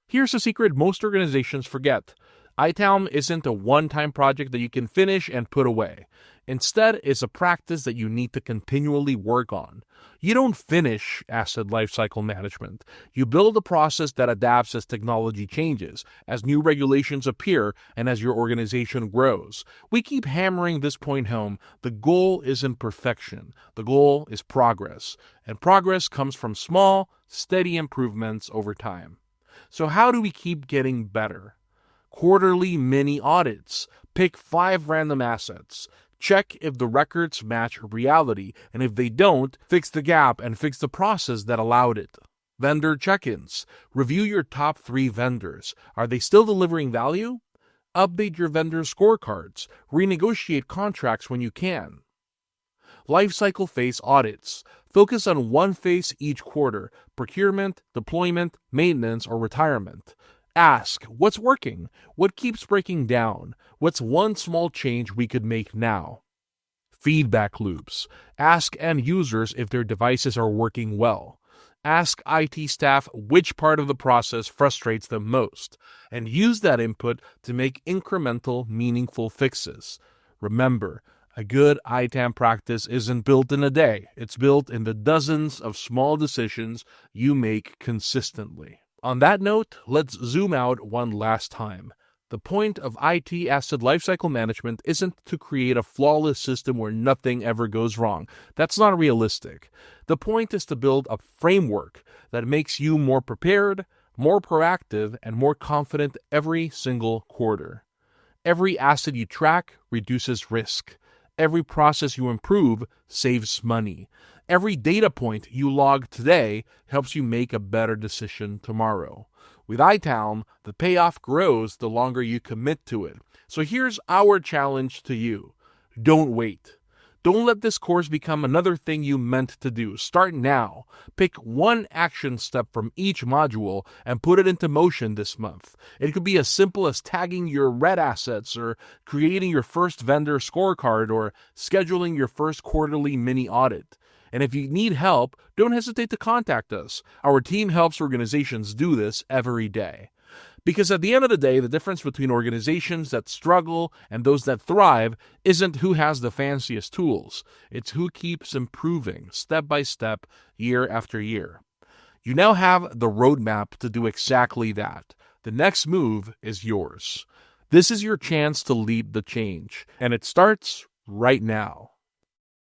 Here's a secret most organizations forget. ITALM isn't a one-time project that you can finish and put away. Instead, it's a practice that you need to continually work on. You don't finish asset lifecycle management. You build a process that adapts as technology changes, as new regulations appear, and as your organization grows. We keep hammering this point home. The goal isn't perfection. The goal is progress. And progress comes from small, steady improvements over time. So how do we keep getting better? Quarterly mini audits. Pick 5 random assets. Check if the records match reality, and if they don't, fix the gap and fix the process that allowed it. Vendor check-ins. Review your top 3 vendors. Are they still delivering value? Update your vendor scorecards. Renegotiate contracts when you can. Lifecycle phase audits. Focus on one phase each quarter: procurement, deployment, maintenance, or retirement. Ask, what's working? What keeps breaking down? What's one small change we could make now? Feedback loops. Ask end users if their devices are working well. Ask IT staff which part of the process frustrates them most, and use that input to make incremental, meaningful fixes. Remember, a good ITAM practice isn't built in a day. It's built in the dozens of small decisions you make consistently. On that note, let's zoom out one last time. The point of IT Asset Lifecycle Management isn't to create a flawless system where nothing ever goes wrong. That's not realistic. The point is to build a framework that makes you more prepared, more proactive, and more confident every single quarter. Every asset you track reduces risk. Every process you improve saves money. Every data point you log today helps you make a better decision tomorrow. With ITALM, the payoff grows the longer you commit to it. So here's our challenge to you. Don't wait. Don't let this course become another thing you meant to do. Start now. Pick one action step from each module and put it into motion this month. It could be as simple as tagging your red assets, or creating your first vendor scorecard, or scheduling your first quarterly mini audit. And if you need help, don't hesitate to contact us. Our team helps organizations do this every day. Because at the end of the day, the difference between organizations that struggle and those that thrive isn't who has the fanciest tools. It's who keeps improving step by step, year after year. You now have the roadmap to do exactly that. The next move is yours. This is your chance to lead the change, and it starts right now.